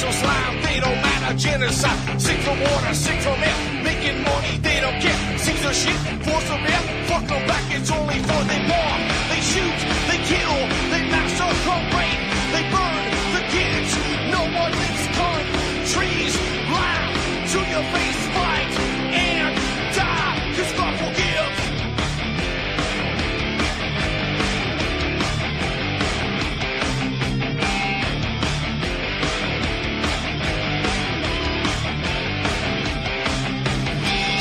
social slime, they don't matter. Genocide, sick from water, sick from air. Making money, they don't care. Caesar shit, force of air. Fuck them back, it's only for they bomb. They shoot, they kill, they massacre, rape. They burn the kids, no one leaves countries. Lie to your face, fight and die, 'cause God forgives.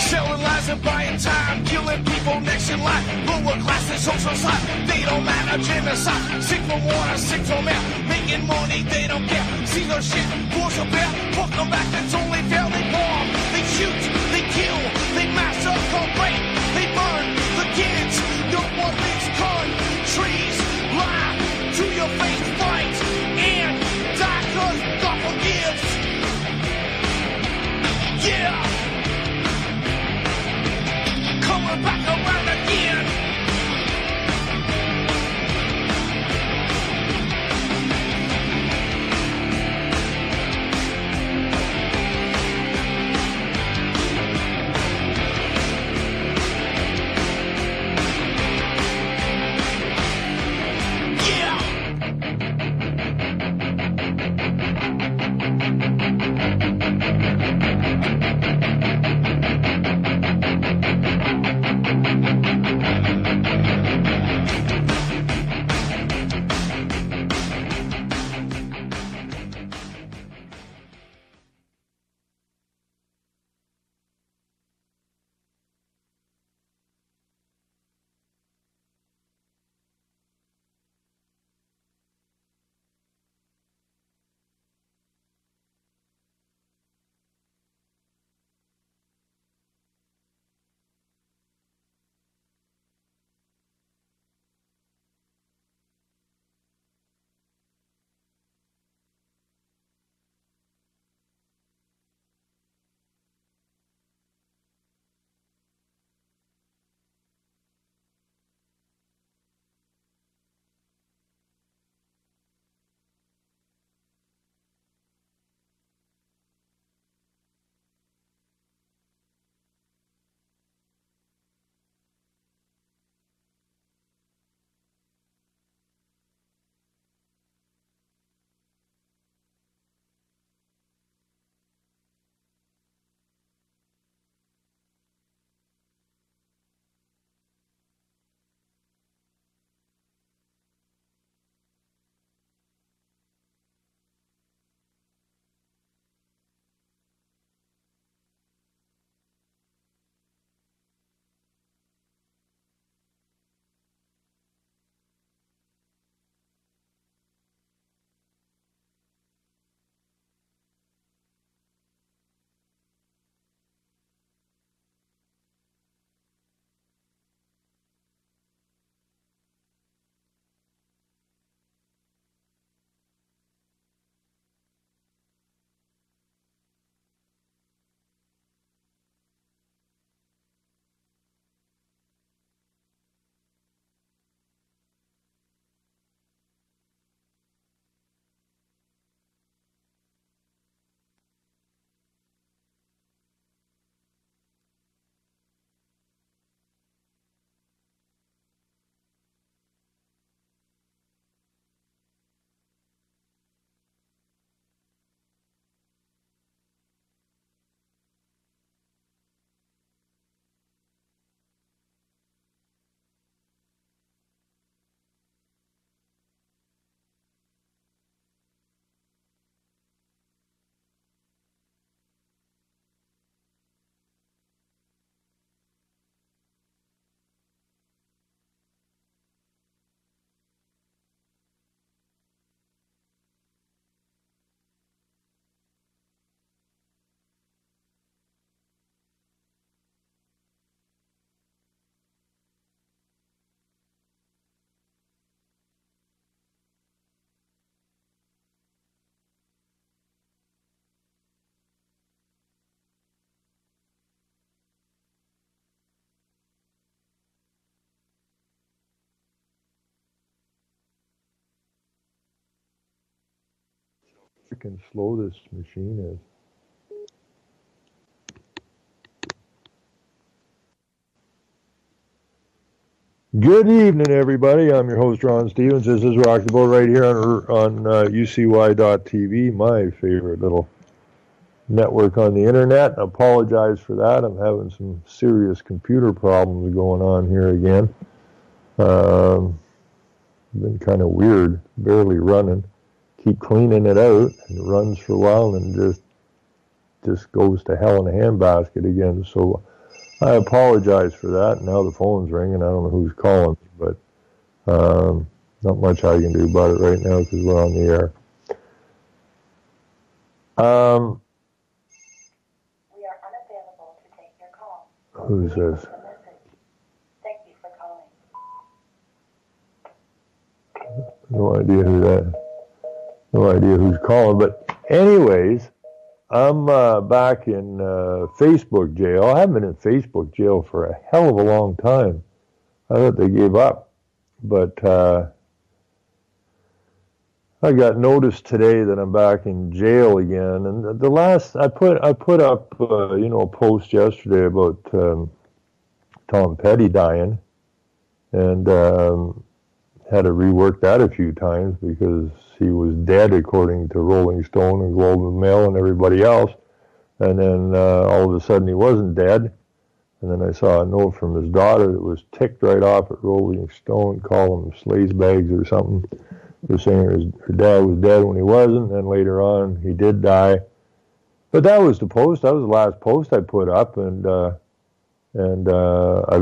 Selling lies and buying time, killing people next in line. Lower class and social side, they don't matter. Genocide, sick from water, sick from air. Making money, they don't care. See the shit, force a bear. Fuck them back, that's only fair. They bomb, they shoot, they kill, they massacre, rape. They burn the kids, no one leaves countries. Lie to your face, fight and die, 'cause God forgives. Yeah. Coming back around again. freaking slow this machine is. Good evening, everybody. I'm your host, Ron Stevens. This is Rock the Boat right here on UCY.TV, my favorite little network on the internet. I apologize for that. I'm having some serious computer problems going on here again. Been kind of weird, barely running. Keep cleaning it out, and it runs for a while, and just goes to hell in a handbasket again. So I apologize for that. Now the phone's ringing. I don't know who's calling me, but not much I can do about it right now because we're on the air. We are unavailable to take your call. Who's this? Thank you for calling. No idea who that. No idea who's calling. But anyways, I'm back in Facebook jail. I haven't been in Facebook jail for a hell of a long time. I thought they gave up, but I got notice today that I'm back in jail again. And the last I put up a post yesterday about Tom Petty dying, and had to rework that a few times because he was dead according to Rolling Stone and Globe and Mail and everybody else. And then all of a sudden he wasn't dead. And then I saw a note from his daughter that was ticked right off at Rolling Stone, calling him slazebags or something, for saying her dad was dead when he wasn't. And then later on he did die. But that was the post. That was the last post I put up. And I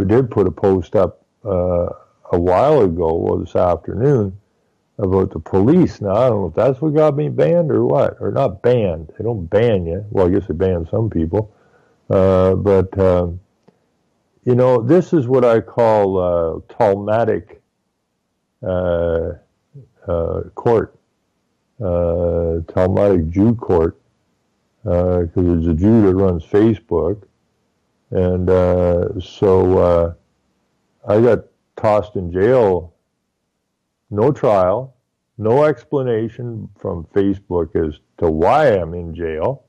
did put a post up a while ago, well, this afternoon, about the police. Now, I don't know if that's what got me banned or what. Or not banned. They don't ban you. Well, I guess they ban some people. But this is what I call Talmudic court. Talmudic Jew court. Because there's a Jew that runs Facebook. And so I got tossed in jail, no trial, no explanation from Facebook as to why I'm in jail.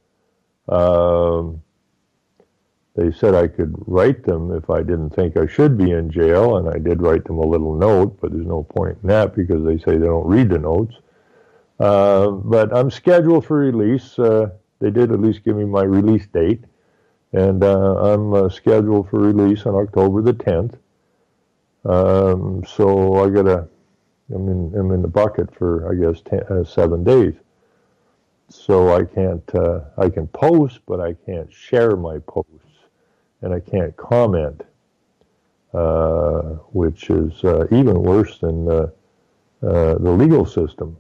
They said I could write them if I didn't think I should be in jail, and I did write them a little note, but there's no point in that because they say they don't read the notes. But I'm scheduled for release. They did at least give me my release date, and I'm scheduled for release on October the 10th. So I'm in the bucket for, I guess, 7 days. So I can post, but I can't share my posts, and I can't comment, which is even worse than the legal system.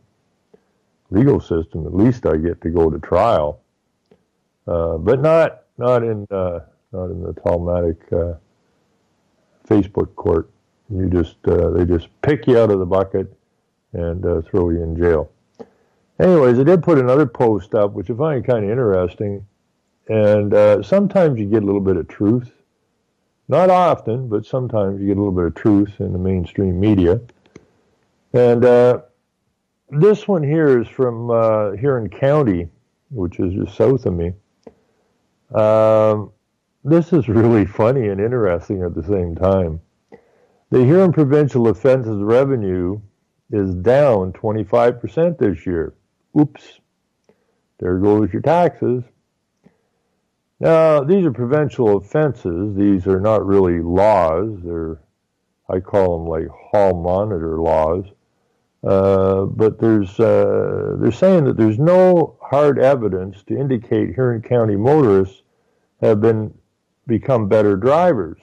Legal system, at least I get to go to trial, but not in the Talmudic Facebook court. You they just pick you out of the bucket and throw you in jail. Anyways, I did put another post up, which I find kind of interesting. And sometimes you get a little bit of truth. Not often, but sometimes you get a little bit of truth in the mainstream media. And this one here is from Huron County, which is just south of me. This is really funny and interesting at the same time. The Huron Provincial Offenses Revenue is down 25% this year. Oops. There goes your taxes. Now, these are provincial offenses. These are not really laws. I call them like hall monitor laws. But they're saying that there's no hard evidence to indicate Huron County motorists have become better drivers.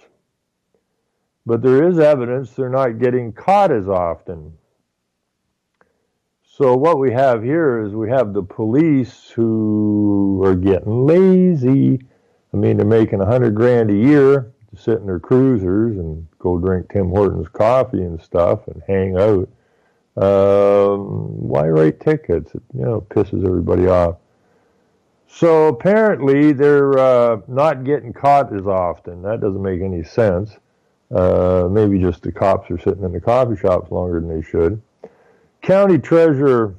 But there is evidence they're not getting caught as often. So what we have here is we have the police who are getting lazy. I mean, they're making $100,000 a year to sit in their cruisers and go drink Tim Hortons coffee and stuff and hang out. Why write tickets? It pisses everybody off. So apparently they're not getting caught as often. That doesn't make any sense. Maybe just the cops are sitting in the coffee shops longer than they should. County Treasurer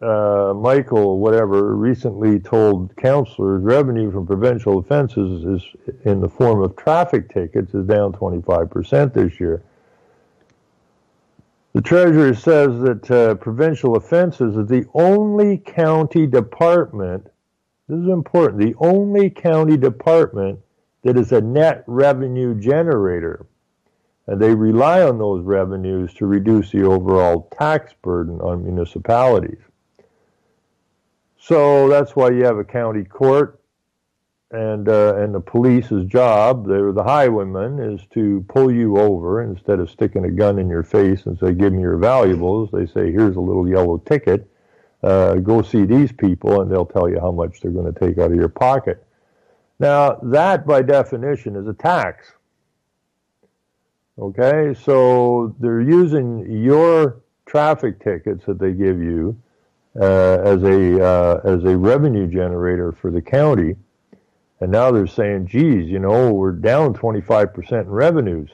Michael, whatever, recently told counselors revenue from provincial offenses is in the form of traffic tickets is down 25% this year. The treasurer says that provincial offenses is the only county department, this is important, the only county department that is a net revenue generator. And they rely on those revenues to reduce the overall tax burden on municipalities. So that's why you have a county court, and the police's job, they're the highwaymen, is to pull you over instead of sticking a gun in your face and say, give me your valuables. They say, here's a little yellow ticket. Go see these people, and they'll tell you how much they're going to take out of your pocket. Now, that by definition is a tax. Okay, so they're using your traffic tickets that they give you as a revenue generator for the county, and now they're saying, geez, you know, we're down 25% in revenues.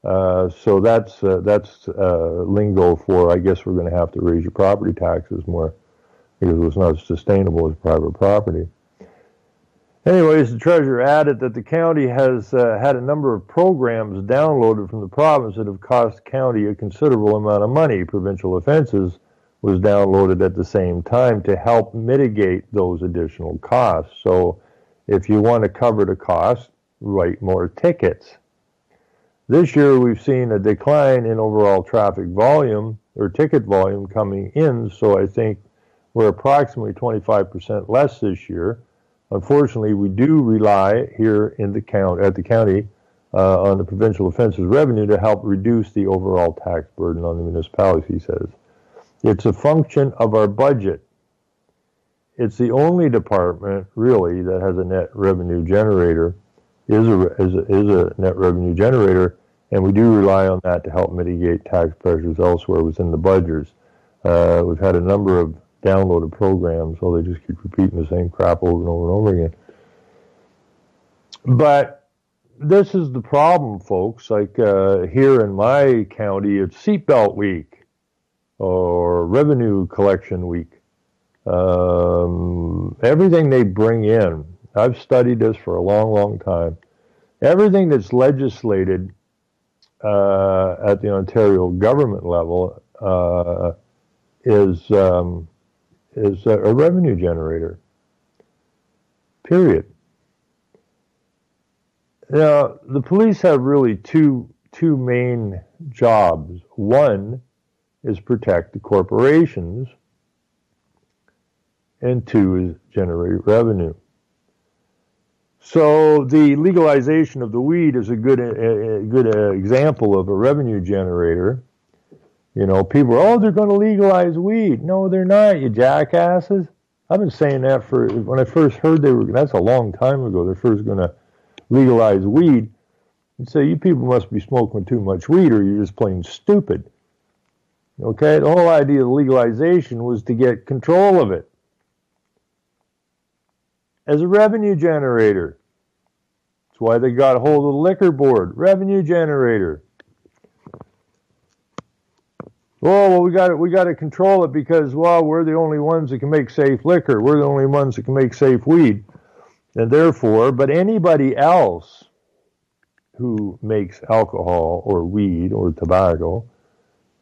So that's lingo for, I guess we're going to have to raise your property taxes more because it's not sustainable as private property. Anyways, the treasurer added that the county has had a number of programs downloaded from the province that have cost county a considerable amount of money. Provincial offenses was downloaded at the same time to help mitigate those additional costs. So if you want to cover the cost, write more tickets. This year we've seen a decline in overall traffic volume or ticket volume coming in, so I think we're approximately 25% less this year. Unfortunately, we do rely here in the county on the provincial offenses revenue to help reduce the overall tax burden on the municipalities, he says. It's a function of our budget. It's the only department, really, that has a net revenue generator, is a net revenue generator, and we do rely on that to help mitigate tax pressures elsewhere within the budgets. We've had a number of downloaded programs, so they just keep repeating the same crap over and over and over again. But this is the problem, folks. Like here in my county, it's seatbelt week or revenue collection week. Everything they bring in, I've studied this for a long, long time. Everything that's legislated at the Ontario government level is a revenue generator, period. Now, the police have really two main jobs. One is protect the corporations, and two is generate revenue. So the legalization of the weed is a good example of a revenue generator. You know, people are, they're going to legalize weed. No, they're not, you jackasses. I've been saying that when I first heard that's a long time ago, they're first going to legalize weed. And say, you people must be smoking too much weed or you're just plain stupid. Okay, the whole idea of legalization was to get control of it. As a revenue generator. That's why they got a hold of the liquor board. Revenue generator. Well, we got to control it because, well, we're the only ones that can make safe liquor. We're the only ones that can make safe weed. And therefore, but anybody else who makes alcohol or weed or tobacco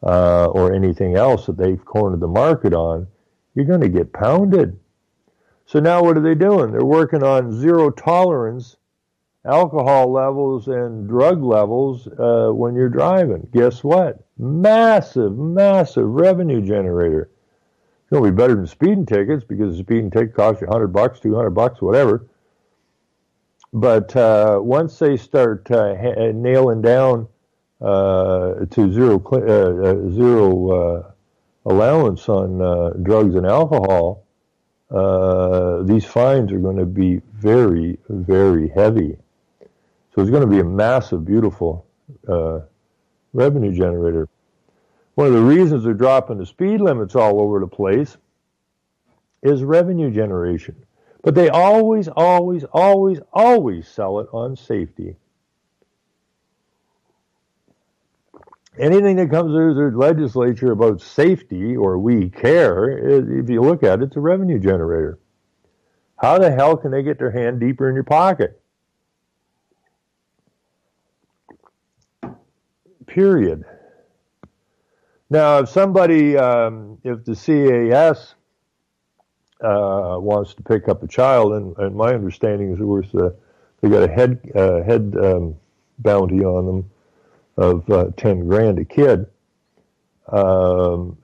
or anything else that they've cornered the market on, you're going to get pounded. So now what are they doing? They're working on zero tolerance alcohol levels and drug levels when you're driving. Guess what? Massive, massive revenue generator. It's going to be better than speeding tickets because a speeding ticket costs you $100, $200, whatever. But once they start nailing down to zero allowance on drugs and alcohol, these fines are going to be very, very heavy. So it's going to be a massive, beautiful revenue generator. One of the reasons they're dropping the speed limits all over the place is revenue generation. But they always, always, always, always sell it on safety. anything that comes through the legislature about safety or we care, if you look at it, it's a revenue generator. How the hell can they get their hand deeper in your pocket? Period. Now, if somebody, if the CAS wants to pick up a child, and my understanding is, of course, they got a head bounty on them of $10,000 a kid,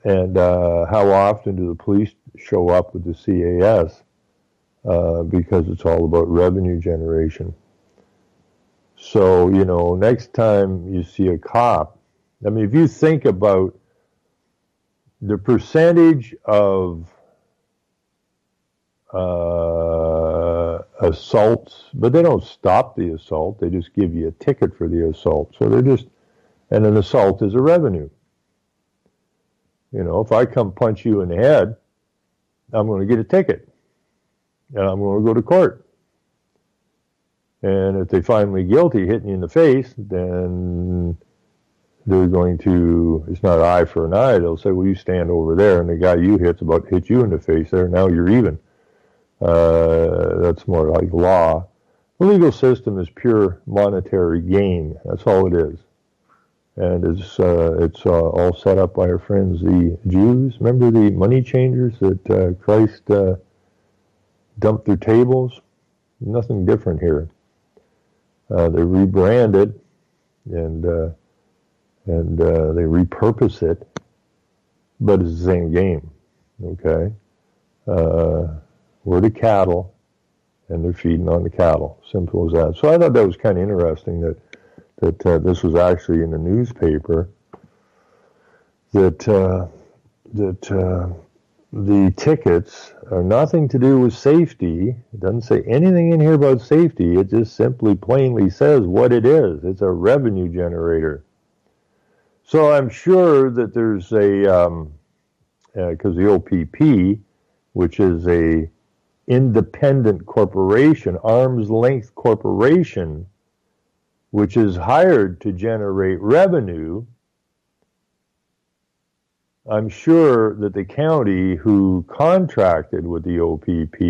and how often do the police show up with the CAS? Because it's all about revenue generation. So, you know, next time you see a cop, I mean, if you think about the percentage of assaults, but they don't stop the assault, they just give you a ticket for the assault. So they're just, and an assault is a revenue. You know, if I come punch you in the head, I'm going to get a ticket, and I'm going to go to court. And if they find me guilty hitting you in the face, then they're going to, it's not eye for an eye, they'll say, well, you stand over there, and the guy you hit's about to hit you in the face there, now you're even. That's more like law. The legal system is pure monetary gain. That's all it is. And it's all set up by our friends, the Jews. Remember the money changers that Christ dumped their tables? Nothing different here. They rebrand it and they repurpose it, but it's the same game. Okay, we're the cattle, and they're feeding on the cattle. Simple as that. So I thought that was kind of interesting that this was actually in the newspaper. That the tickets are nothing to do with safety. It doesn't say anything in here about safety. It just simply plainly says what it is. It's a revenue generator. So I'm sure that there's a, because the OPP, which is a independent corporation, arm's length corporation, which is hired to generate revenue, I'm sure that the county who contracted with the OPP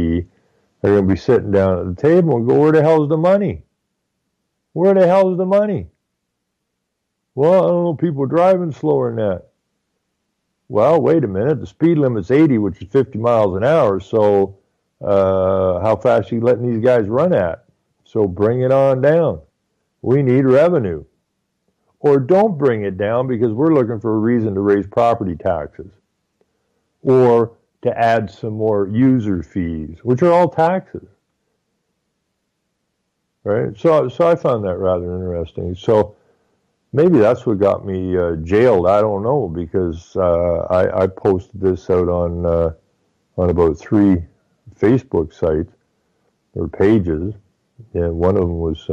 are going to be sitting down at the table and go, where the hell's the money? Where the hell's the money? Well, I don't know, people driving slower than that. Well, wait a minute, the speed limit's 80, which is 50 miles an hour, so how fast are you letting these guys run at? So bring it on down. We need revenue. Or don't bring it down because we're looking for a reason to raise property taxes or to add some more user fees, which are all taxes. Right? So I found that rather interesting. So maybe that's what got me jailed. I don't know, because I posted this out on about 3 Facebook sites or pages. And one of them was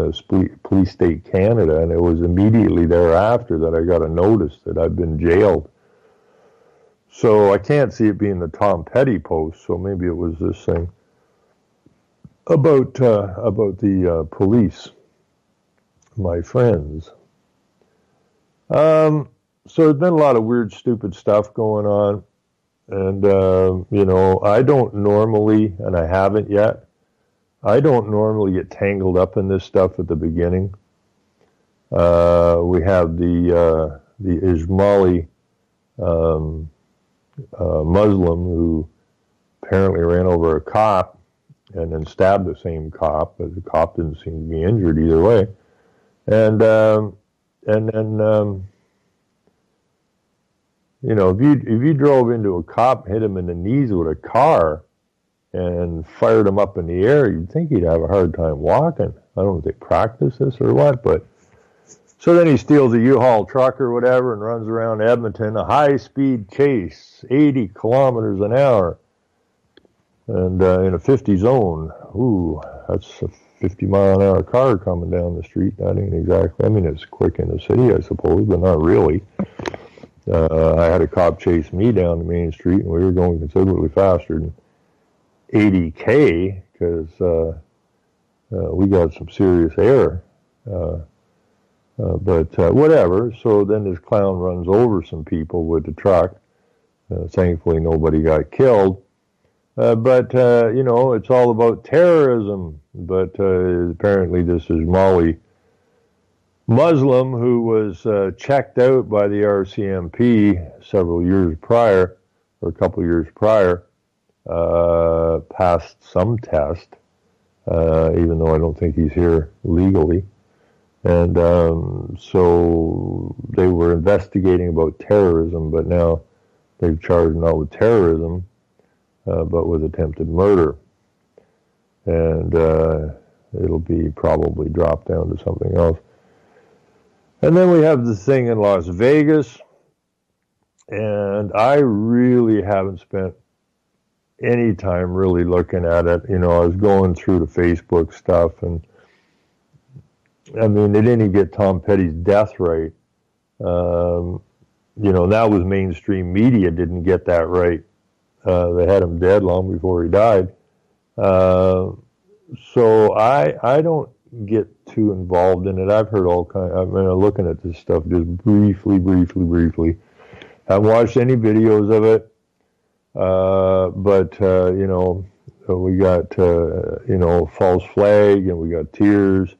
Police State Canada, and it was immediately thereafter that I got a notice that I'd been jailed. So I can't see it being the Tom Petty post, so maybe it was this thing about the police, my friends. So there's been a lot of weird, stupid stuff going on, and you know, I don't normally, and I haven't yet, I don't normally get tangled up in this stuff at the beginning. We have the Ismaili Muslim who apparently ran over a cop and then stabbed the same cop, but the cop didn't seem to be injured either way. And then you know, if you drove into a cop and hit him in the knees with a car and fired him up in the air, you'd think he'd have a hard time walking. I don't know if they practice this or what, but so then he steals a U-Haul truck or whatever and runs around Edmonton, a high-speed chase, 80 kilometers an hour, and in a 50 zone. Ooh, that's a 50-mile-an-hour car coming down the street. That ain't exactly, I mean, it's quick in the city, I suppose, but not really. I had a cop chase me down the main street, and we were going considerably faster than 80K, because we got some serious air. And, you know, if you drove into a cop and hit him in the knees with a car and then fired him up in the air, you'd think he'd have a hard time walking. I don't know if they practice this or what, but so then he steals a U-Haul truck or whatever and runs around Edmonton, a high-speed chase, 80 kilometers an hour, and in a 50 zone. Ooh, that's a 50-mile-an-hour car coming down the street. That ain't exactly, I mean, it's quick in the city, I suppose, but not really. I had a cop chase me down the main street, and we were going considerably faster than 80K, because we got some serious air. But whatever. So then this clown runs over some people with the truck. Thankfully, nobody got killed. But it's all about terrorism. But apparently this is Molly Muslim who was checked out by the RCMP several years prior, or a couple years prior, passed some test, even though I don't think he's here legally. And so they were investigating about terrorism, but now they've charged not with terrorism, but with attempted murder. And it'll be probably dropped down to something else. And then we have the thing in Las Vegas, and I really haven't spent any time really looking at it. I was going through the Facebook stuff, and I mean, they didn't get Tom Petty's death right. That was mainstream media didn't get that right. They had him dead long before he died. So I don't get too involved in it. I've heard all kinds. I mean, looking at this stuff just briefly. Haven't watched any videos of it. But we got false flag, and we got tears,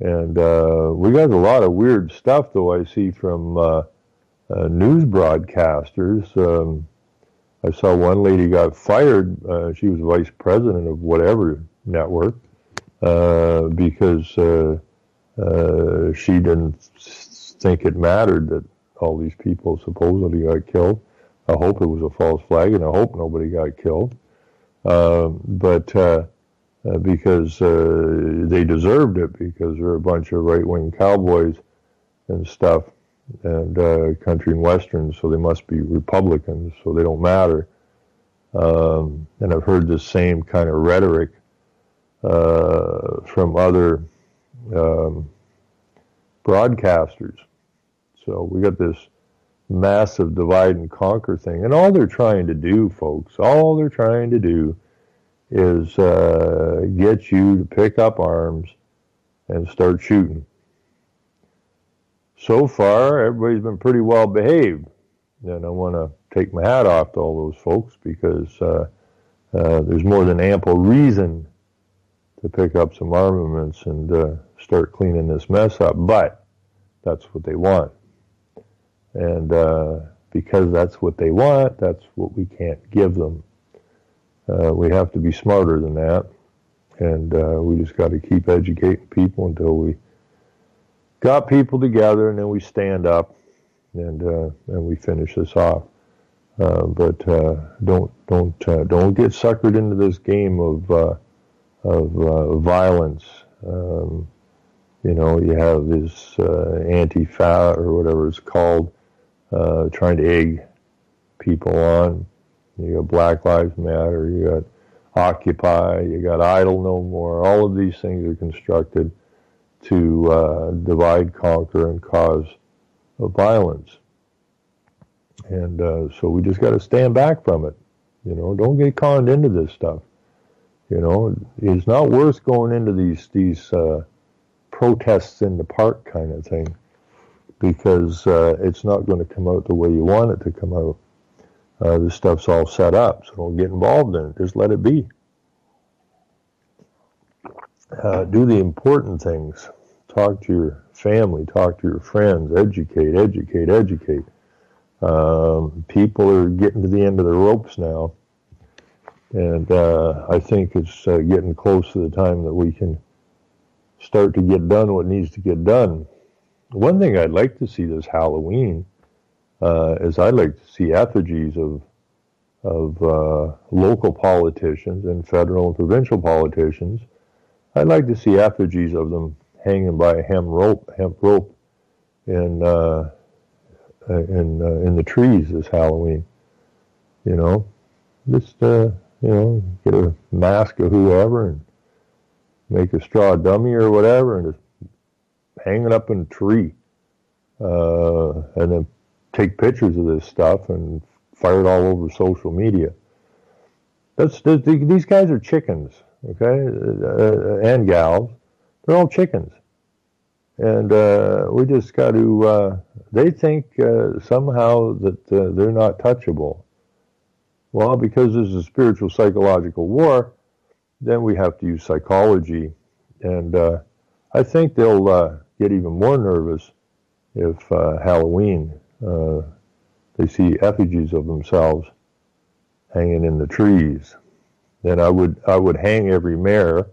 and we got a lot of weird stuff though. I see from news broadcasters. I saw one lady got fired. She was vice president of whatever network. Because she didn't think it mattered that all these people supposedly got killed. I hope it was a false flag, and I hope nobody got killed. But because they deserved it, because they're a bunch of right-wing cowboys and stuff, and country and westerns, so they must be Republicans, so they don't matter. And I've heard the same kind of rhetoric from other broadcasters. So we got this massive divide and conquer thing. And all they're trying to do, folks, is get you to pick up arms and start shooting. So far, everybody's been pretty well behaved. And I want to take my hat off to all those folks, because there's more than ample reason to pick up some armaments and start cleaning this mess up. But that's what they want. And because that's what they want, that's what we can't give them. We have to be smarter than that. And we just got to keep educating people until we got people together, and then we stand up and we finish this off. But don't get suckered into this game of violence. You have this Antifa or whatever it's called, trying to egg people on. You got Black Lives Matter, you got Occupy, you got Idle No More. All of these things are constructed to divide, conquer, and cause violence. And so we just got to stand back from it. Don't get conned into this stuff. It's not worth going into these protests in the park kind of thing, because it's not going to come out the way you want it to come out. This stuff's all set up, so don't get involved in it. Just let it be. Do the important things. Talk to your family, talk to your friends, educate. People are getting to the end of the ropes now, and I think it's getting close to the time that we can start to get done what needs to get done. One thing I'd like to see this Halloween is I'd like to see effigies of local politicians and federal and provincial politicians. I'd like to see effigies of them hanging by a hemp rope in the trees this Halloween. Just get a mask of whoever and make a straw dummy or whatever and just hang it up in a tree, and then take pictures of this stuff and fire it all over social media. These guys are chickens, okay, and gals. They're all chickens. And we just got to, they think somehow that they're not touchable. Well, because this is a spiritual psychological war, then we have to use psychology. And I think they'll get even more nervous if Halloween, they see effigies of themselves hanging in the trees. Then I would hang every mayor,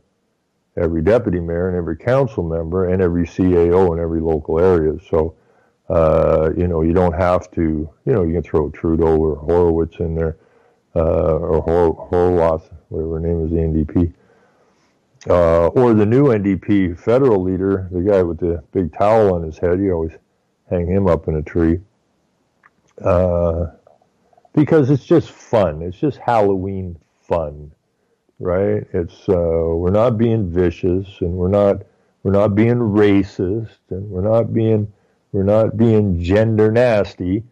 every deputy mayor, and every council member, and every CAO in every local area. So, you don't have to, you can throw Trudeau or Horowitz in there, or Horwath, whatever her name is, the NDP. Or the new NDP federal leader, the guy with the big towel on his head, you always hang him up in a tree. Because it's just fun. It's just Halloween fun, right? It's we're not being vicious, and we're not being racist, and we're not being gender nasty.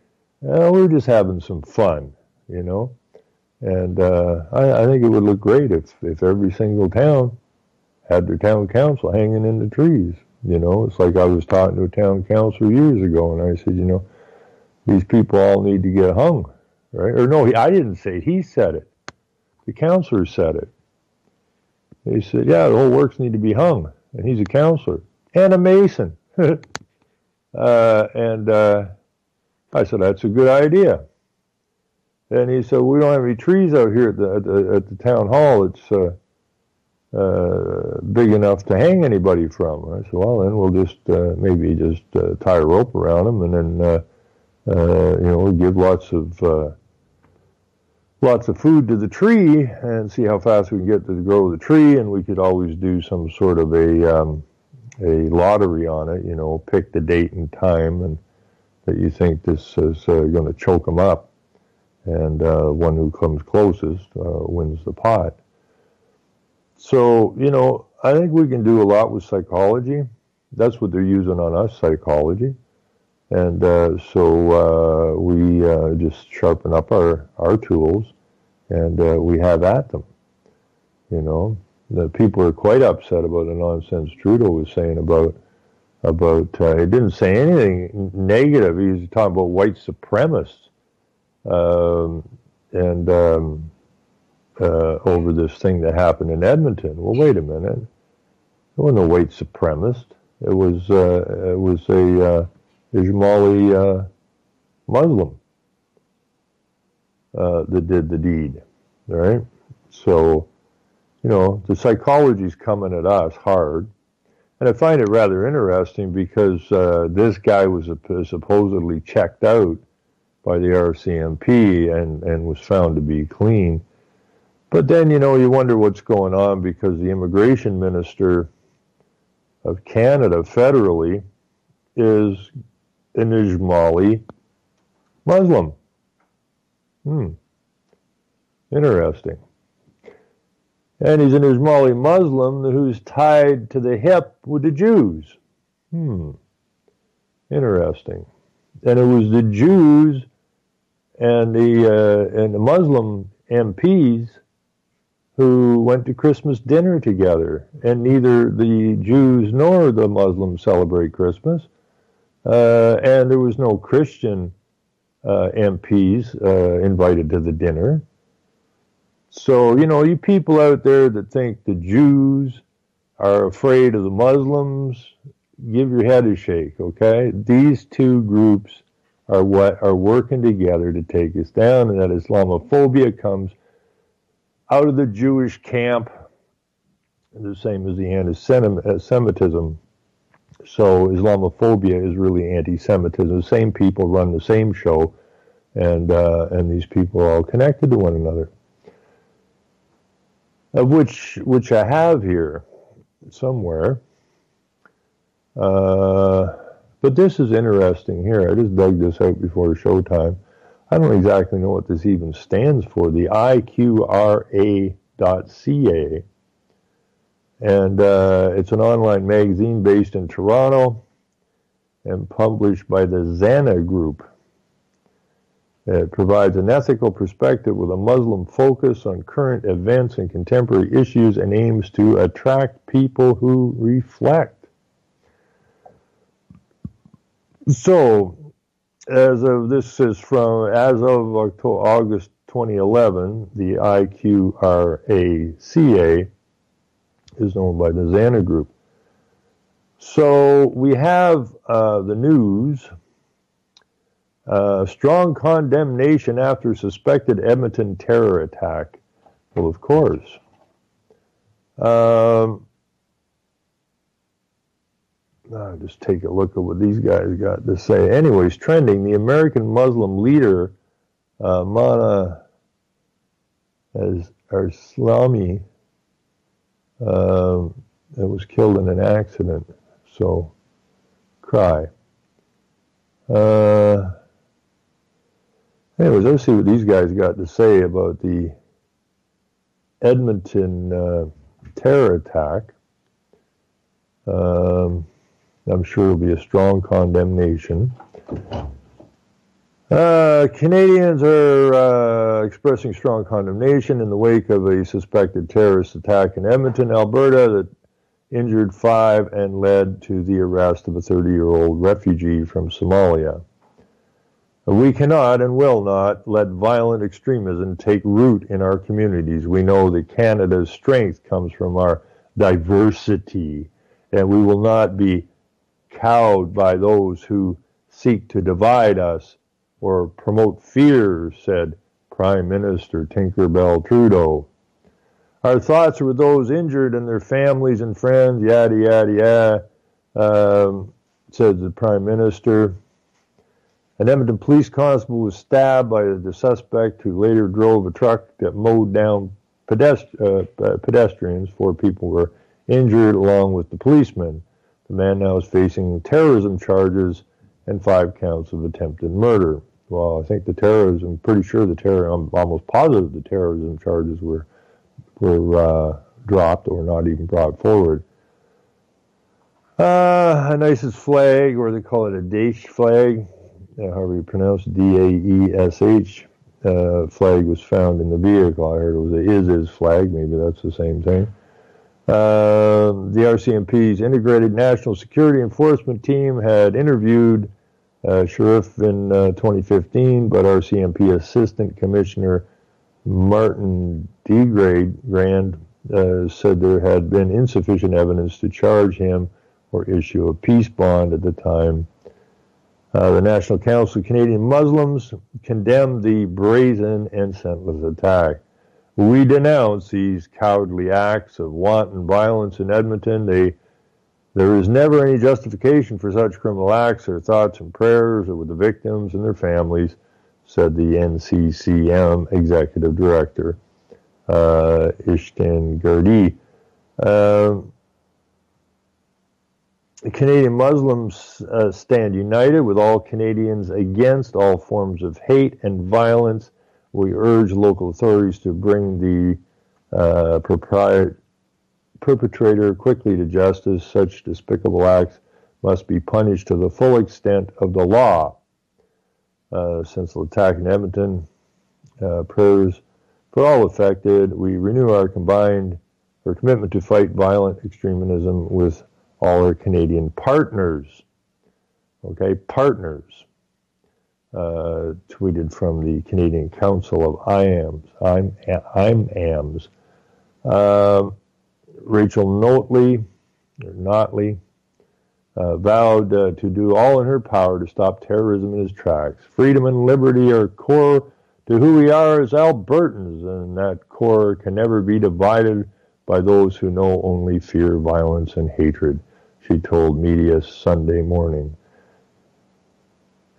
We're just having some fun, And I think it would look great if every single town had their town council hanging in the trees. It's like I was talking to a town councilor years ago, and I said, these people all need to get hung, right? Or no, I didn't say it. He said it. The councilor said it. He said, yeah, the whole works need to be hung. And he's a councilor and a Mason. And I said, that's a good idea. And he said, we don't have any trees out here at the town hall. It's big enough to hang anybody from. I said, well, then we'll just maybe just tie a rope around them, and then we'll give lots of food to the tree and see how fast we can get to grow the tree. And we could always do some sort of a lottery on it. Pick the date and time and that you think this is going to choke them up, and one who comes closest wins the pot. So, I think we can do a lot with psychology. That's what they're using on us, psychology. And so we just sharpen up our tools, and we have at them. The people are quite upset about the nonsense Trudeau was saying about he didn't say anything negative. He was talking about white supremacists over this thing that happened in Edmonton. Well, wait a minute. It wasn't a white supremacist. It was a Ismaili Muslim that did the deed, right? So, the psychology's coming at us hard. And I find it rather interesting because this guy was supposedly checked out by the RCMP and was found to be clean. But then, you wonder what's going on, because the immigration minister of Canada federally is an Ismaili Muslim. Interesting. And he's an Ismaili Muslim who's tied to the hip with the Jews. Interesting. And it was the Jews and the Muslim MPs who went to Christmas dinner together, and neither the Jews nor the Muslims celebrate Christmas. And there was no Christian MPs invited to the dinner. So, you people out there that think the Jews are afraid of the Muslims, give your head a shake, okay? These two groups are what are working together to take us down, and that Islamophobia comes out of the Jewish camp, the same as the anti-Semitism. So Islamophobia is really anti-Semitism. The same people run the same show, and these people are all connected to one another. Of which I have here somewhere. But this is interesting here. I just dug this out before showtime. I don't exactly know what this even stands for, the IQRA.ca. And it's an online magazine based in Toronto and published by the Zana Group. It provides an ethical perspective with a Muslim focus on current events and contemporary issues, and aims to attract people who reflect. So, as of August 2011, the IQRACA is owned by the Zana Group. So we have the news. Strong condemnation after suspected Edmonton terror attack. Well, of course. I'll just take a look at what these guys got to say. Anyways, trending, the American Muslim leader, Mana Arslami, that was killed in an accident. So, cry. Anyways, let's see what these guys got to say about the Edmonton terror attack. I'm sure it'll be a strong condemnation. Canadians are expressing strong condemnation in the wake of a suspected terrorist attack in Edmonton, Alberta, that injured 5 and led to the arrest of a 30-year-old refugee from Somalia. We cannot and will not let violent extremism take root in our communities. We know that Canada's strength comes from our diversity, and we will not be cowed by those who seek to divide us or promote fear, said Prime Minister Tinkerbell Trudeau. Our thoughts are with those injured and their families and friends, yada, yada, yada, said the Prime Minister. An Edmonton police constable was stabbed by the suspect, who later drove a truck that mowed down pedestrians. 4 people were injured along with the policeman. The man now is facing terrorism charges and 5 counts of attempted murder. Well, I think I'm pretty sure I'm almost positive the terrorism charges were dropped or not even brought forward. A nicest flag, or they call it a Daesh flag, however you pronounce it, Daesh, flag was found in the vehicle. I heard it was a ISIS flag. Maybe that's the same thing. The RCMP's Integrated National Security Enforcement Team had interviewed Sharif in 2015, but RCMP Assistant Commissioner Martin Degrand said there had been insufficient evidence to charge him or issue a peace bond at the time. The National Council of Canadian Muslims condemned the brazen and senseless attack. We denounce these cowardly acts of wanton violence in Edmonton. There is never any justification for such criminal acts. Our thoughts and prayers are with the victims and their families, said the NCCM Executive Director, Ishtan Gardi. Canadian Muslims stand united with all Canadians against all forms of hate and violence. We urge local authorities to bring the perpetrator quickly to justice. Such despicable acts must be punished to the full extent of the law. Since the attack in Edmonton, prayers for all affected. We renew our commitment to fight violent extremism with all our Canadian partners. Okay, partners. Tweeted from the Canadian Council of IMAMS. Rachel Notley vowed to do all in her power to stop terrorism in its tracks. Freedom and liberty are core to who we are as Albertans, and that core can never be divided by those who know only fear, violence, and hatred, she told media Sunday morning.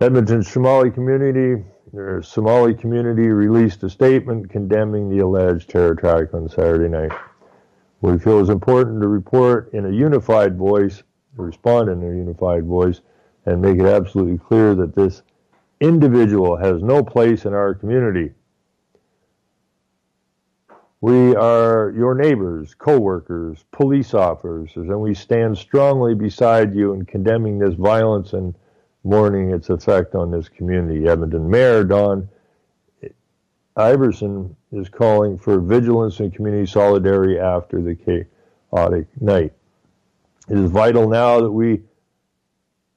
Edmonton's Somali community released a statement condemning the alleged terror attack on Saturday night. We feel it's important to report in a unified voice, respond in a unified voice, and make it absolutely clear that this individual has no place in our community. We are your neighbors, co-workers, police officers, and we stand strongly beside you in condemning this violence and mourning its effect on this community. Edmonton Mayor Don Iverson is calling for vigilance and community solidarity after the chaotic night. It is vital now that we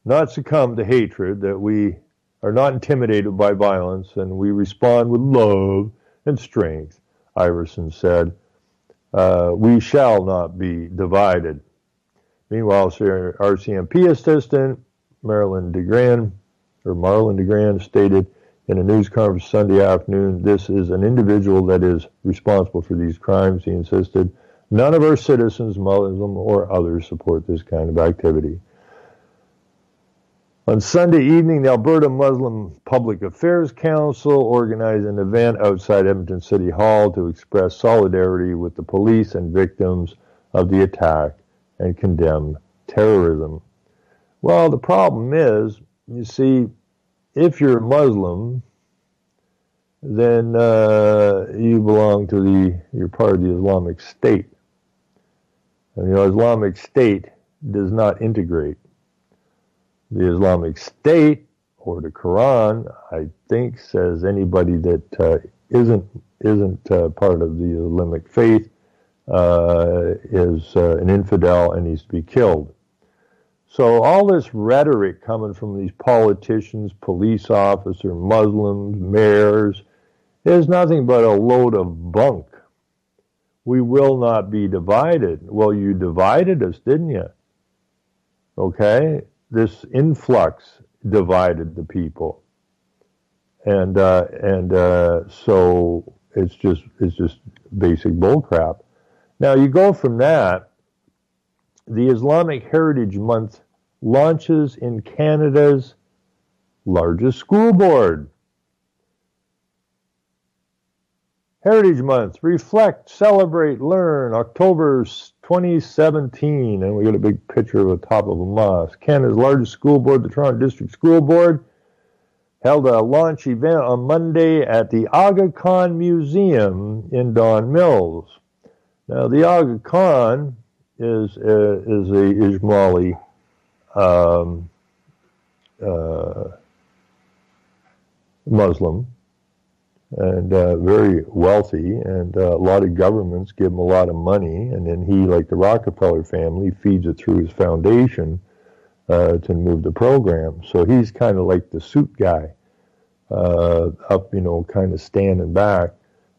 not succumb to hatred, that we are not intimidated by violence, and we respond with love and strength, Iverson said. We shall not be divided. Meanwhile, RCMP assistant Marlon DeGran stated in a news conference Sunday afternoon, this is an individual that is responsible for these crimes. He insisted, none of our citizens, Muslim or others, support this kind of activity. On Sunday evening, the Alberta Muslim Public Affairs Council organized an event outside Edmonton City Hall to express solidarity with the police and victims of the attack and condemn terrorism. Well, the problem is, you see, if you're a Muslim, then you belong to you're part of the Islamic State. And the Islamic State does not integrate. The Islamic State, or the Quran, I think, says anybody that isn't part of the Islamic faith is an infidel and needs to be killed. So all this rhetoric coming from these politicians, police officers, Muslims, mayors, is nothing but a load of bunk. We will not be divided. Well, you divided us, didn't you? Okay? This influx divided the people. And so it's just basic bullcrap. Now you go from that, the Islamic Heritage Month launches in Canada's largest school board. Heritage Month, reflect, celebrate, learn, October 2017, and we got a big picture of the top of a mosque. Canada's largest school board, the Toronto District School Board, held a launch event on Monday at the Aga Khan Museum in Don Mills. Now, the Aga Khan is a Ismaili Muslim, and very wealthy, and a lot of governments give him a lot of money, and then he, like the Rockefeller family, feeds it through his foundation to move the program. So he's kind of like the suit guy, up, kind of standing back,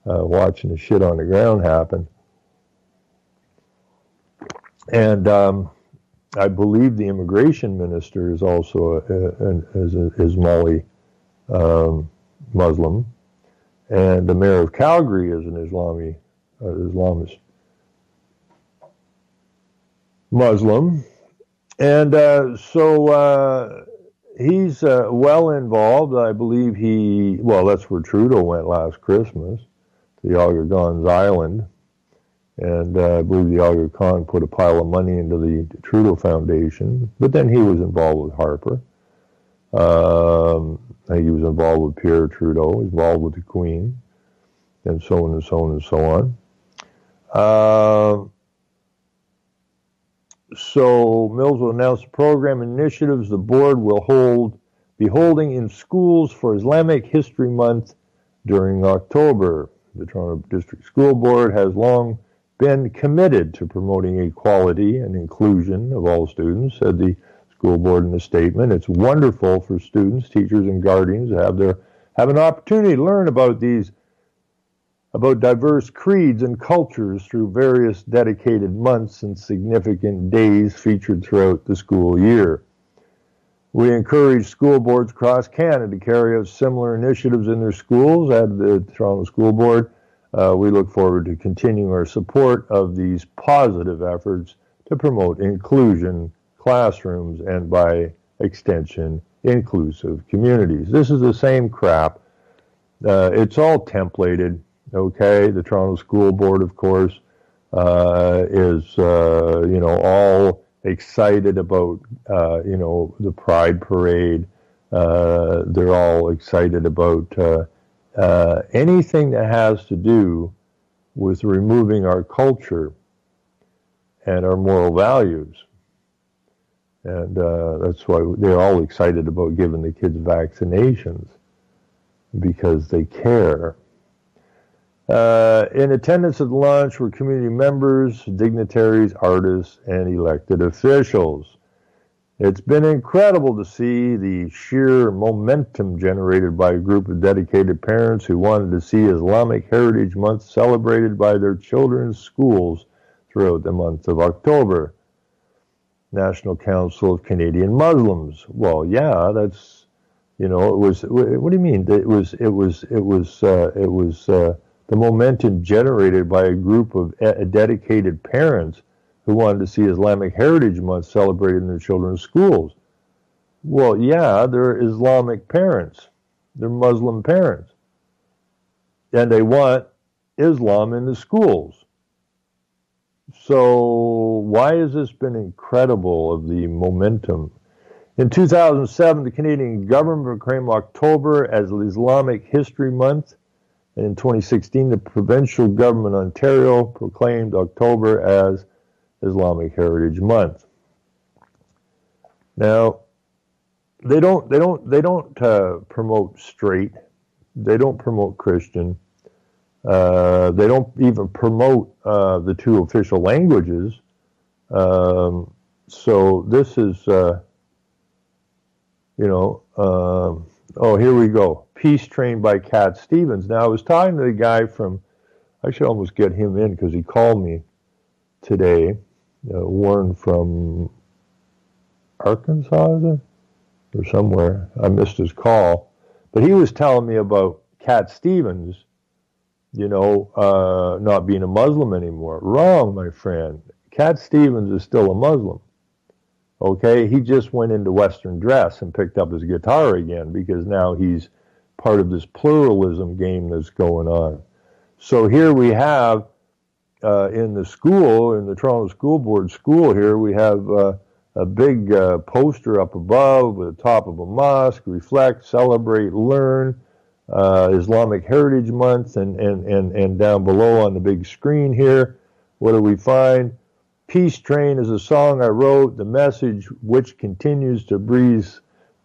watching the shit on the ground happen. And I believe the immigration minister is also an Ismaili Muslim. And the mayor of Calgary is an Islamist Muslim. And so he's well involved. I believe that's where Trudeau went last Christmas, to the Aga Khan's Island. And I believe the Aga Khan put a pile of money into the Trudeau Foundation. But then he was involved with Harper. He was involved with Pierre Trudeau, involved with the Queen, and so on and so on and so on. So Mills will announce the program initiatives the board will be holding in schools for Islamic History Month during October. The Toronto District School Board has long been committed to promoting equality and inclusion of all students, said the school board in a statement. It's wonderful for students, teachers, and guardians to have an opportunity to learn about diverse creeds and cultures through various dedicated months and significant days featured throughout the school year. We encourage school boards across Canada to carry out similar initiatives in their schools. At the Toronto School Board, we look forward to continuing our support of these positive efforts to promote inclusion, classrooms, and by extension, inclusive communities. This is the same crap. It's all templated, okay? The Toronto School Board, of course, is, all excited about, the Pride Parade. They're all excited about anything that has to do with removing our culture and our moral values. And that's why they're all excited about giving the kids vaccinations, because they care. In attendance at the launch were community members, dignitaries, artists, and elected officials. It's been incredible to see the sheer momentum generated by a group of dedicated parents who wanted to see Islamic Heritage Month celebrated by their children's schools throughout the month of October. National Council of Canadian Muslims. Well, yeah, that's, it was, what do you mean? It was the momentum generated by a group of dedicated parents who wanted to see Islamic Heritage Month celebrated in their children's schools. Well, yeah, they're Islamic parents. They're Muslim parents. And they want Islam in the schools. So why has this been incredible of the momentum? In 2007, the Canadian government proclaimed October as Islamic History Month. And in 2016, the provincial government of Ontario proclaimed October as Islamic Heritage Month. Now, they don't promote straight. They don't promote Christian. They don't even promote the two official languages. So this is, oh, here we go. Peace Train by Cat Stevens. Now, I was talking to the guy from, I should almost get him in because he called me today. Warren from Arkansas, is it? Or somewhere. I missed his call. But he was telling me about Cat Stevens, not being a Muslim anymore. Wrong, my friend. Cat Stevens is still a Muslim. Okay? He just went into Western dress and picked up his guitar again because now he's part of this pluralism game that's going on. So here we have in the school, in the Toronto School Board school here, we have a big poster up above with the top of a mosque, reflect, celebrate, learn, Islamic Heritage Month, and down below on the big screen here, what do we find? Peace Train is a song I wrote, the message which continues to breeze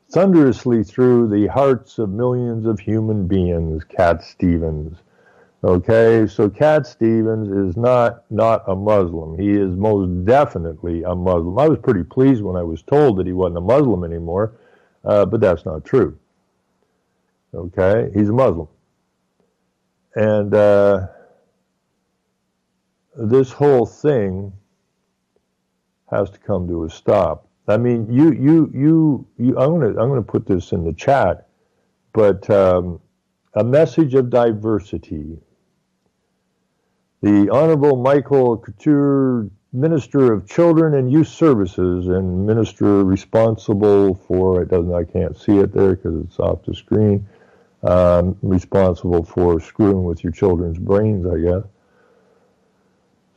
thunderously through the hearts of millions of human beings, Cat Stevens. Okay, so Cat Stevens is not a Muslim. He is most definitely a Muslim. I was pretty pleased when I was told that he wasn't a Muslim anymore, but that's not true. Okay, he's a Muslim. And this whole thing has to come to a stop. I mean, I'm gonna put this in the chat, but a message of diversity. The Honorable Michael Couture, Minister of Children and Youth Services and Minister responsible for, I can't see it there because it's off the screen, responsible for screwing with your children's brains, I guess.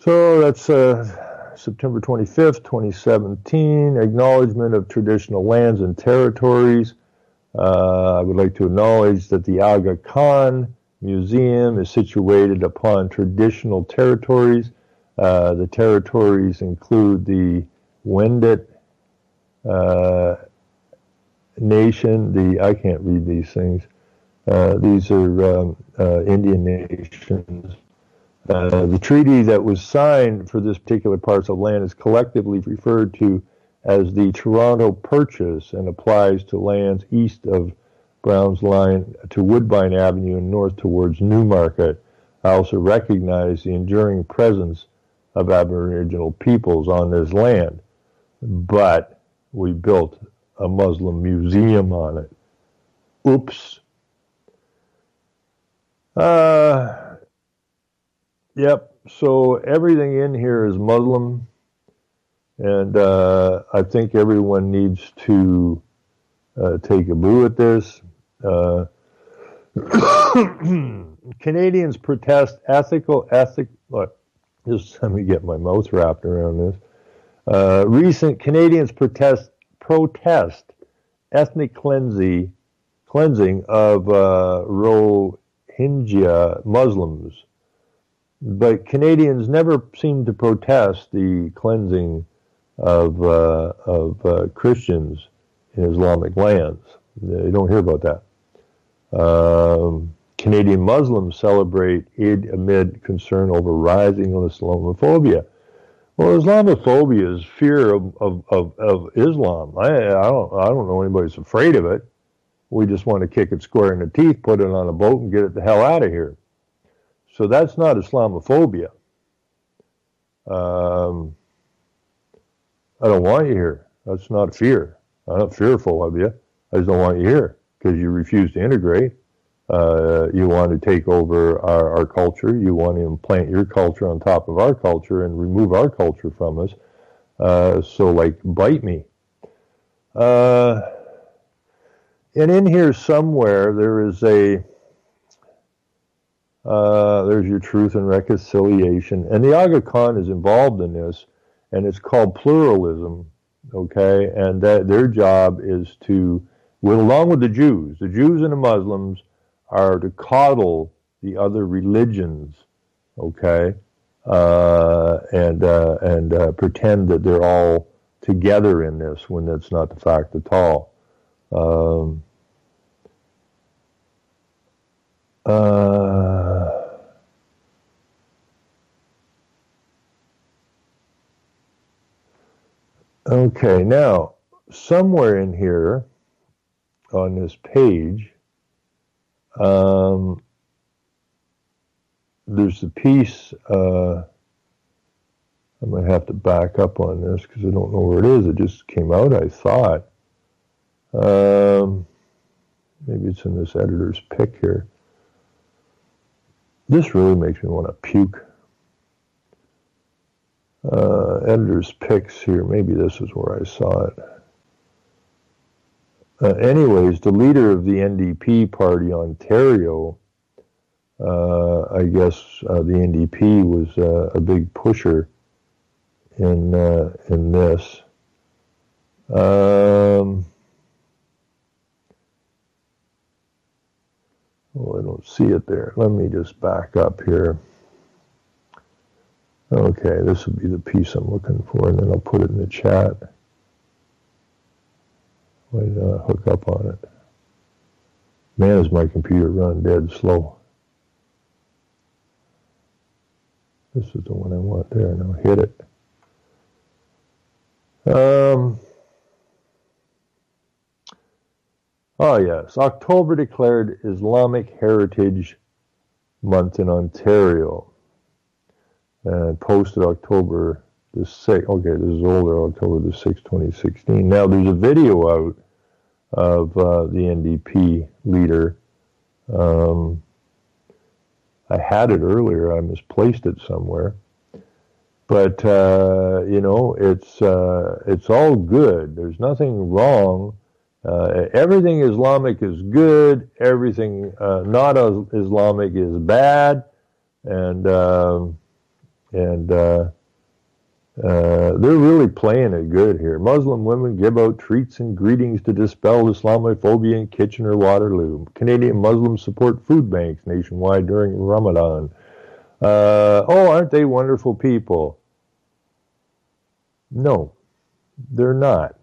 So that's September 25th, 2017, Acknowledgement of Traditional Lands and Territories. I would like to acknowledge that the Aga Khan Museum is situated upon traditional territories. The territories include the Wendat Nation, I can't read these things. These are Indian nations. The treaty that was signed for this particular parcel of land is collectively referred to as the Toronto Purchase and applies to lands east of Brown's Line to Woodbine Avenue and north towards Newmarket. I also recognize the enduring presence of Aboriginal peoples on this land, but we built a Muslim museum on it. Oops. Yep, so everything in here is Muslim, and I think everyone needs to take a boo at this. Canadians protest look, just let me get my mouth wrapped around this. Recent Canadians protest ethnic cleansing of Rohingya Muslims. But Canadians never seem to protest the cleansing of Christians in Islamic lands. You don't hear about that. Canadian Muslims celebrate Eid amid concern over rising Islamophobia. Well, Islamophobia is fear of Islam. I don't know anybody's afraid of it. We just want to kick it square in the teeth, put it on a boat, and get it the hell out of here. So that's not Islamophobia. I don't want you here. That's not fear. I'm not fearful of you. I just don't want you here because you refuse to integrate. You want to take over our culture. You want to implant your culture on top of our culture and remove our culture from us. So, like, bite me. And in here somewhere, there is there's your truth and reconciliation. And the Aga Khan is involved in this, and it's called pluralism, okay? And that their job is to, along with the Jews and the Muslims, are to coddle the other religions, okay, and pretend that they're all together in this when that's not the fact at all. Okay, now somewhere in here on this page, there's a piece, I might have to back up on this because I don't know where it is. It just came out, I thought. Maybe it's in this editor's pick here. This really makes me want to puke. Editor's picks here. Maybe this is where I saw it. Anyways, the leader of the NDP party, Ontario, I guess the NDP was a big pusher in this. Oh, I don't see it there. Let me just back up here. Okay, this would be the piece I'm looking for, and then I'll put it in the chat. Why did I hook up on it? Man, is my computer run dead slow. This is the one I want there, and I'll hit it. Oh yes, October declared Islamic Heritage Month in Ontario. And posted October the 6th. Okay, this is older, October the 6th, 2016. Now, there's a video out of the NDP leader. I had it earlier. I misplaced it somewhere. But, you know, it's all good. There's nothing wrong. Everything Islamic is good. Everything not Islamic is bad. And they're really playing it good here. Muslim women give out treats and greetings to dispel Islamophobia in Kitchener-Waterloo. Canadian Muslims support food banks nationwide during Ramadan. Oh, aren't they wonderful people? No, they're not.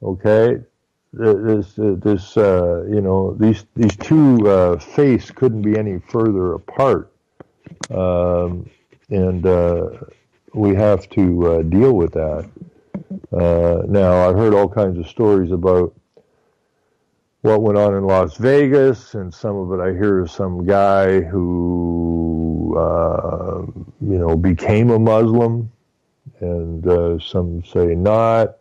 Okay, you know, these two faiths couldn't be any further apart. And we have to deal with that. Now, I've heard all kinds of stories about what went on in Las Vegas, and some of it I hear is some guy who, you know, became a Muslim, and some say not.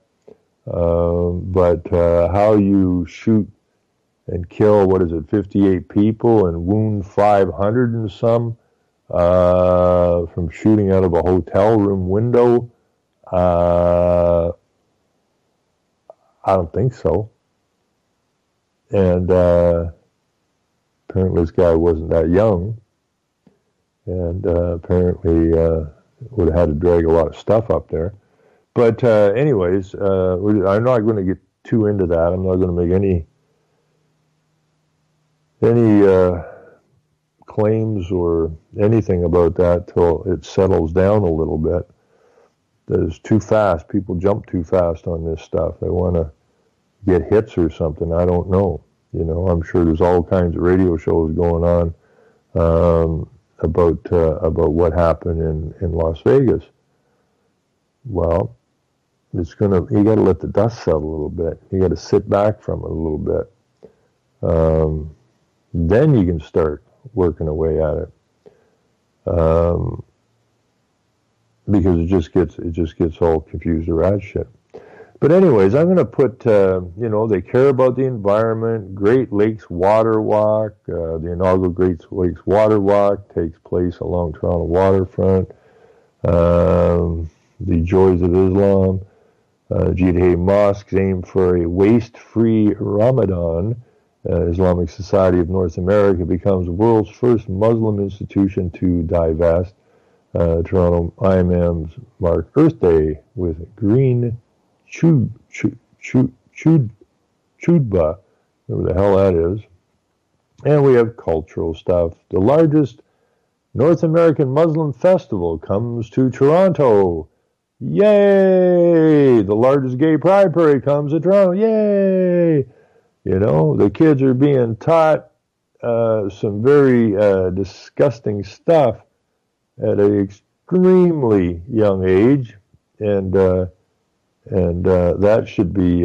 But how you shoot and kill, 58 people and wound 500 and some, from shooting out of a hotel room window. I don't think so. And apparently this guy wasn't that young. And apparently would have had to drag a lot of stuff up there. But anyways, I'm not going to get too into that. I'm not going to make any claims or anything about that till it settles down a little bit. That is too fast. People jump too fast on this stuff. They want to get hits or something. I don't know. You know, I'm sure there's all kinds of radio shows going on about what happened in Las Vegas. Well, you got to let the dust settle a little bit. You got to sit back from it a little bit. Then you can start working away at it. Because it just gets all confused around shit. But anyways, I'm going to put, they care about the environment. Great Lakes Water Walk. The inaugural Great Lakes Water Walk takes place along Toronto waterfront. The Joys of Islam. Jideh Mosques aim for a waste-free Ramadan. Islamic Society of North America becomes the world's first Muslim institution to divest. Toronto IMMs mark Earth Day with green chudba, whatever the hell that is. And we have cultural stuff. The largest North American Muslim festival comes to Toronto. Yay! The largest gay pride parade comes to Toronto. Yay! The kids are being taught some very disgusting stuff at an extremely young age, and that should be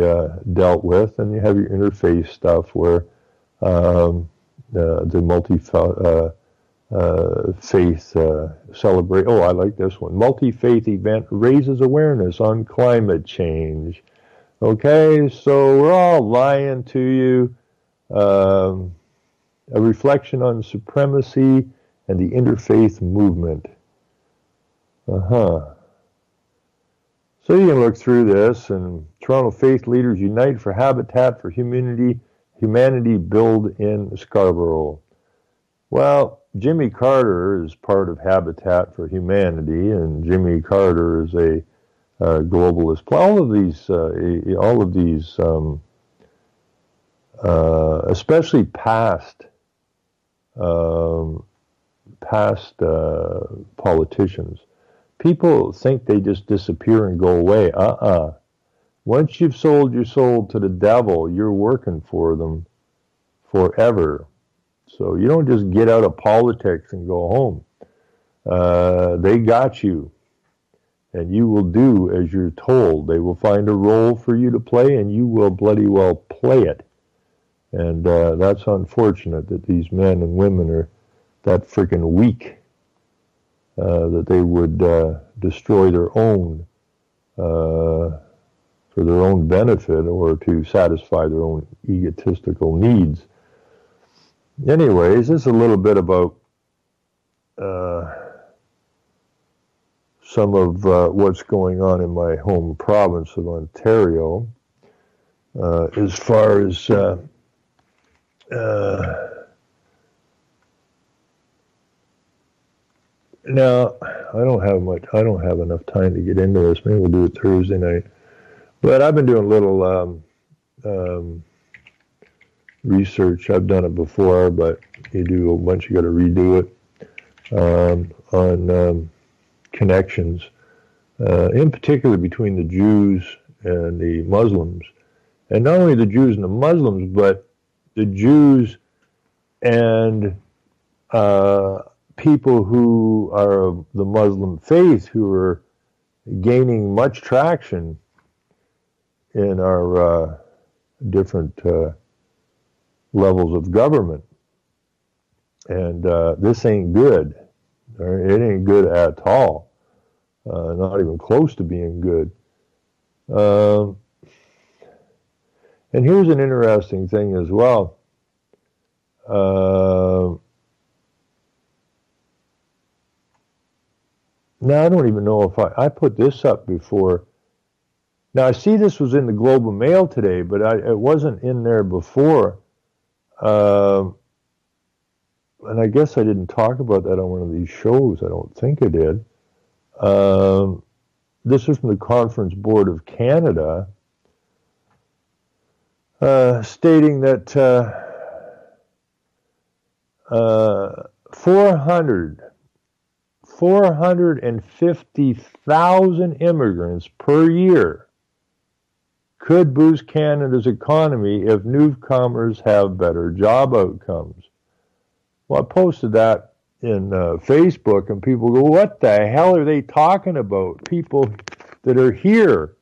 dealt with. And you have your interfaith stuff where the multi-faith celebrate. Oh, I like this one. Multi-faith event raises awareness on climate change. Okay, so we're all lying to you. A reflection on supremacy and the interfaith movement. So you can look through this, and Toronto faith leaders unite for Habitat for Humanity build in Scarborough. Well, Jimmy Carter is part of Habitat for Humanity, and Jimmy Carter is a globalist. All of these, especially past politicians. People think they just disappear and go away. Once you've sold your soul to the devil, you're working for them forever. So you don't just get out of politics and go home. They got you. And you will do as you're told. They will find a role for you to play, and you will bloody well play it. And that's unfortunate that these men and women are that freaking weak that they would destroy their own for their own benefit or to satisfy their own egotistical needs. Anyways, this is a little bit about some of what's going on in my home province of Ontario as far as now, I don't have enough time to get into this. Maybe we'll do it Thursday night. But I've been doing a little research. I've done it before, but you do a bunch, you got to redo it on connections, in particular between the Jews and the Muslims. And not only the Jews and the Muslims, but the Jews and people who are of the Muslim faith who are gaining much traction in our different levels of government. And this ain't good. It ain't good at all. Not even close to being good. And here's an interesting thing as well. Now, I don't even know if I put this up before. Now, I see this was in the Globe and Mail today, but it wasn't in there before. And I guess I didn't talk about that on one of these shows. I don't think I did. This is from the Conference Board of Canada, stating that 450,000 immigrants per year could boost Canada's economy if newcomers have better job outcomes. Well, I posted that Facebook, and people go, what the hell are they talking about? People that are here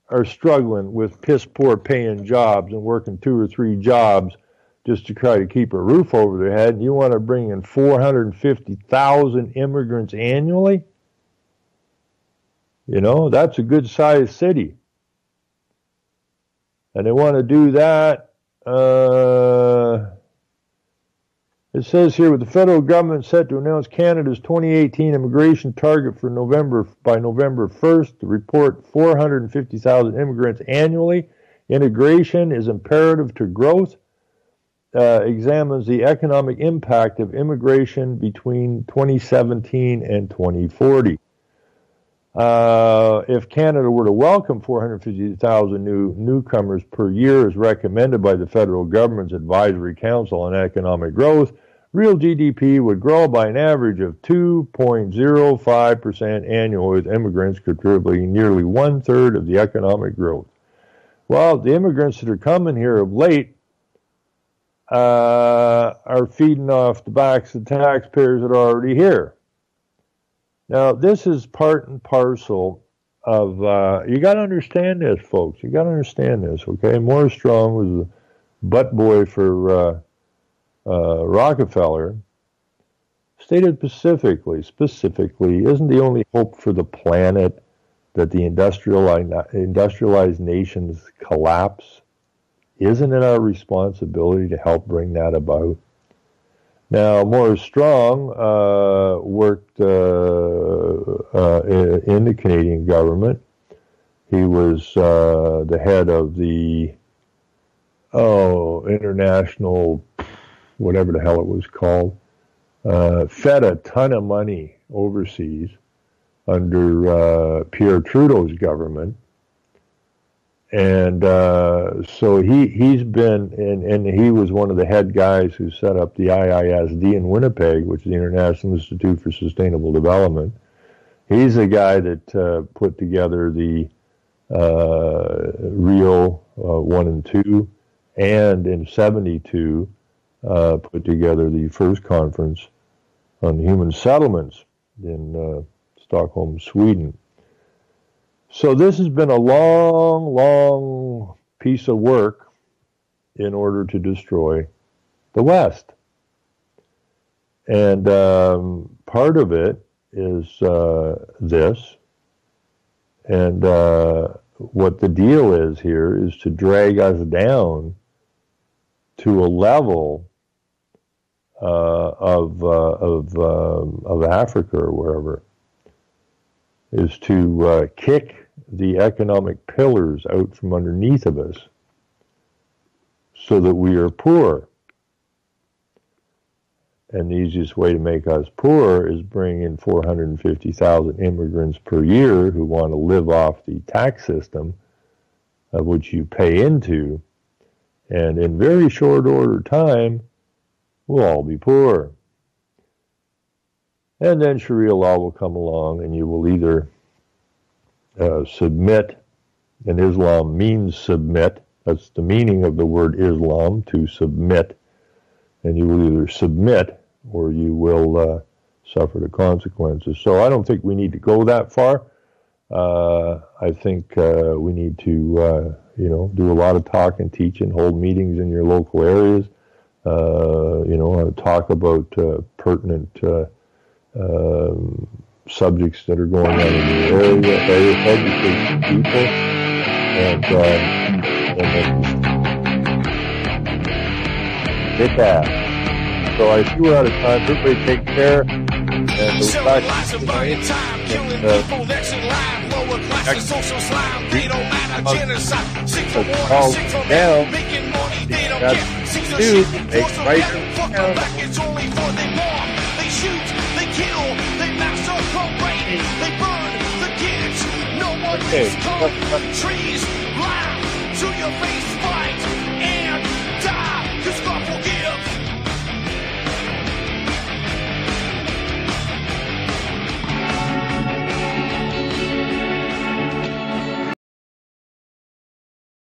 are struggling with piss poor paying jobs and working 2 or 3 jobs just to try to keep a roof over their head. And you want to bring in 450,000 immigrants annually? You know, that's a good sized city. And they want to do that. It says here, with the federal government set to announce Canada's 2018 immigration target for by November 1st to report 450,000 immigrants annually. Integration is imperative to growth. Examines the economic impact of immigration between 2017 and 2040. If Canada were to welcome 450,000 newcomers per year as recommended by the federal government's Advisory Council on Economic Growth, real GDP would grow by an average of 2.05% annually, with immigrants contributing nearly 1/3 of the economic growth. Well, the immigrants that are coming here of late are feeding off the backs of taxpayers that are already here. Now, this is part and parcel of, you got to understand this, folks. You got to understand this, okay? Morris Strong was the butt boy for Rockefeller. Stated specifically, isn't the only hope for the planet that the industrialized nations collapse? Isn't it our responsibility to help bring that about? Now, Morris Strong worked in the Canadian government. He was the head of the international, whatever the hell it was called, fed a ton of money overseas under Pierre Trudeau's government. And so he's been, and he was one of the head guys who set up the IISD in Winnipeg, which is the International Institute for Sustainable Development. He's the guy that put together the Rio 1 and 2, and in 72 put together the first conference on human settlements in Stockholm, Sweden. So this has been a long piece of work in order to destroy the West. And part of it is this. And what the deal is here is to drag us down to a level of Africa or wherever, is to kick the economic pillars out from underneath of us so that we are poor. And the easiest way to make us poor is bring in 450,000 immigrants per year who want to live off the tax system of which you pay into, and in very short order time, we'll all be poor. And then Sharia law will come along, and you will either submit, and Islam means submit. That's the meaning of the word Islam, to submit. And you will either submit or you will suffer the consequences. So I don't think we need to go that far. I think we need to, do a lot of talk and teach and hold meetings in your local areas. Talk about pertinent subjects that are going on in your area, educate people, and get that. So I see we're out of time. Everybody take care. And we'll back tonight. Call down. That's two. Make right down. They burn the kids. No one is calling. Trees lie to your face.